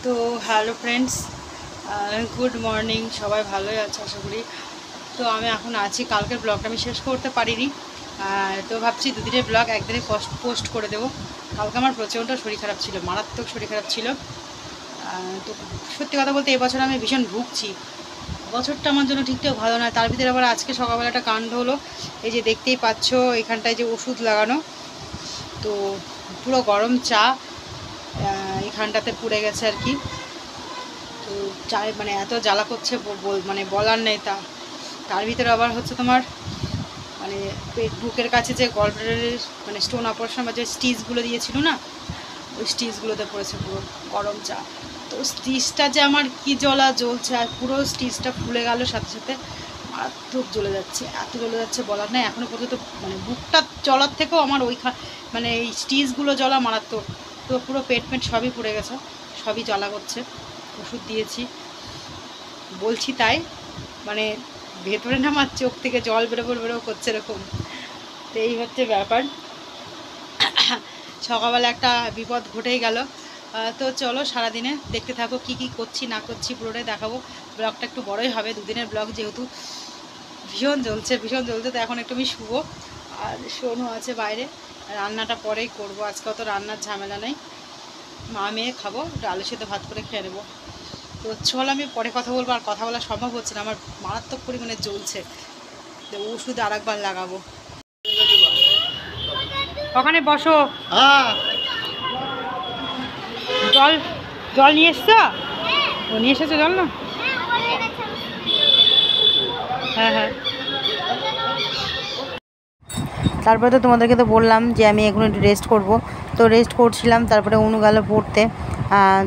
তো hello friends, good morning. সবাই ভালোই আছে আশা করি। তো আমি এখন আছি, কালকের ব্লগটা আমি শেষ করতে পারিনি, তো ভাবছি দুদিনের ব্লগ একদিনে পোস্ট করে দেবো। কালকে আমার প্রচণ্ড শরীর খারাপ ছিল, মারাত্মক শরীর খারাপ ছিল। তো সত্যি কথা বলতে এবছর আমি ভীষণ ভুগছি। বছরটা আমার জন্য ঠিকঠাক ভালো নয়, তার ভিতরে আবার আজকে সকালবেলা একটা কাণ্ড হলো। এই যে দেখতেই পাচ্ছ এখানটায় যে ওষুধ লাগানো, তো পুরো গরম চা এখানটাতে পুড়ে গেছে আর কি। তো চায় মানে এত জ্বালা করছে মানে বলার নেই। তার ভিতরে আবার হচ্ছে তোমার মানে বুকের কাছে যে গলব্লাডারের মানে স্টোন অপারেশন বা যে স্টিচগুলো দিয়েছিল না, ওই স্টিচগুলোতে পড়েছে পুরো গরম চা। তো স্টিচটা যে আমার কি জ্বলছে, আর পুরো স্টিচটা ফুলে গেল সাথে সাথে, মারাত্মক জ্বলে যাচ্ছে, এত জ্বলে যাচ্ছে বলার নেই। এখনও পর্যন্ত মানে বুকটা জ্বলার থেকেও আমার মানে এই স্টিচগুলো জ্বলা মারাত্মক। তো পুরো পেট সবই পুড়ে গেছে, সবই জ্বালা করছে। ওষুধ দিয়েছি বলছি তাই মানে ভেতরে না আমার চোখ থেকে জল বেরো করছে এরকম। তো এই হচ্ছে ব্যাপার। সকালবেলা একটা বিপদ ঘটেই গেল। তো চলো সারাদিনে দেখতে থাকো কি কি করছি না করছি, পুরোটাই দেখাবো। ব্লগটা একটু বড়ই হবে, দুদিনের ব্লগ যেহেতু। ভীষণ জ্বলছে। তো এখন একটু আমি শুবো, আর সোনু আছে বাইরে। রান্নাটা পরেই করবো, আজকে অত রান্নার ঝামেলা নেই। মা মেয়ে খাবো, আলু সেদ্ধ ভাত করে খেয়ে নেবো। তো চল আমি পরে কথা বলবো, আর কথা বলা সম্ভব হচ্ছে না, আমার মারাত্মক পরিমাণে জ্বলছে। ওষুধ আর একবার লাগাবো। ওখানে বসো। জল জল নিয়ে এসছো? ও নিয়ে এসেছো জল না? হ্যাঁ হ্যাঁ। তারপরে তো তোমাদেরকে তো বললাম যে আমি এখন একটু রেস্ট করব। তো রেস্ট করছিলাম, তারপরে অনু গেল পড়তে।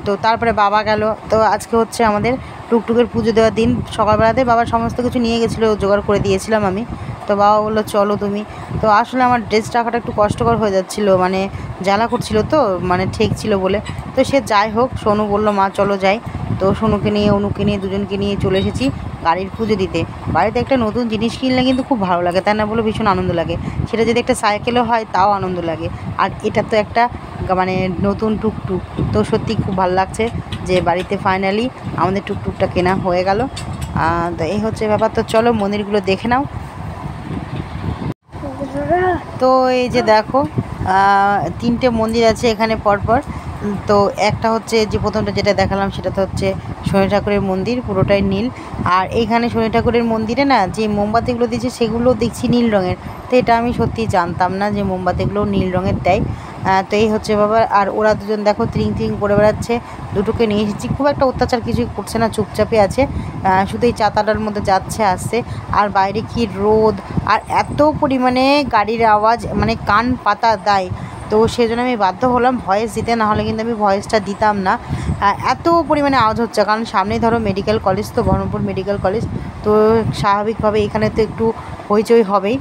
তো তারপরে বাবা গেল। তো আজকে হচ্ছে আমাদের টুকটুকের পুজো দেওয়ার দিন। সকালবেলাতে বাবার সমস্ত কিছু নিয়ে গেছিলো, জোগাড় করে দিয়েছিলাম আমি। তো বাবা বললো চলো তুমি। তো আসলে আমার ড্রেস রাখাটা একটু কষ্টকর হয়ে যাচ্ছিলো, মানে জ্বালা করছিল, তো মানে ঠিক ছিল বলে। তো সে যাই হোক, সোনু বললো মা চলো যাই। তো সোনুকে নিয়ে অনুকে নিয়ে দুজনকে নিয়ে চলে এসেছি গাড়ির পুজো দিতে। বাড়িতে একটা নতুন জিনিস কিনলে কিন্তু খুব ভালো লাগে, তাই না বলে? ভীষণ আনন্দ লাগে। সেটা যদি একটা সাইকেলও হয় তাও আনন্দ লাগে, আর এটা তো একটা মানে নতুন টুকটুক। তো সত্যি খুব ভালো লাগছে যে বাড়িতে ফাইনালি আমাদের টুকটুকটা কেনা হয়ে গেল। তো এই হচ্ছে ব্যাপার। তো চলো মন্দিরগুলো দেখে নাও। তো এই যে দেখো, তিনটে মন্দির আছে এখানে পরপর। তো একটা হচ্ছে যে প্রথমটা যেটা দেখালাম সেটা তো হচ্ছে শনি ঠাকুরের মন্দির, পুরোটাই নীল। আর এইখানে শনি ঠাকুরের মন্দিরে না যে মোমবাতিগুলো দিয়েছে সেগুলো দেখছি নীল রঙের। তো এটা আমি সত্যি জানতাম না যে মোমবাতিগুলো নীল রঙের দেয়। তো এই হচ্ছে বাবা। আর ওরা দুজন দেখো ত্রিং ত্রিং করে বেড়াচ্ছে। দুটোকে নিয়ে এসেছি, খুব একটা অত্যাচার কিছুই করছে না, চুপচাপে আছে। শুধু এই চাতাটার মধ্যে যাচ্ছে আসছে। আর বাইরে কি রোদ, আর এত পরিমাণে গাড়ির আওয়াজ, মানে কান পাতা দেয়। তো সেজন্য আমি বাধ্য হলাম ভয়েস দিতে, নাহলে কিন্তু আমি ভয়েসটা দিতাম না। এত পরিমাণে আওয়াজ হচ্ছে, কারণ সামনেই ধরো মেডিকেল কলেজ, তো বহরমপুর মেডিকেল কলেজ। তো স্বাভাবিকভাবে এখানে তো একটু হইচই হবেই।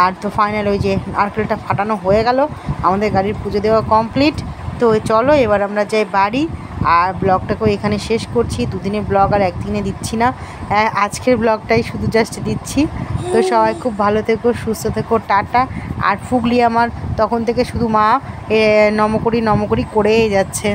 আর তো ফাইনাল ওই যে নারকেলটা ফাটানো হয়ে গেল, আমাদের গাড়ির পুজো দেওয়া কমপ্লিট। তো চলো এবার আমরা যাই বাড়ি। আর ব্লগটাকেও এখানে শেষ করছি। দুদিনের ব্লগ আর একদিনে দিচ্ছি না, আজকের ব্লগটাই শুধু জাস্ট দিচ্ছি। তো সবাই খুব ভালো থেকো, সুস্থ থেকো, টাটা। আর ফুগলি আমার তখন থেকে শুধু মা নমকরি করেই যাচ্ছে।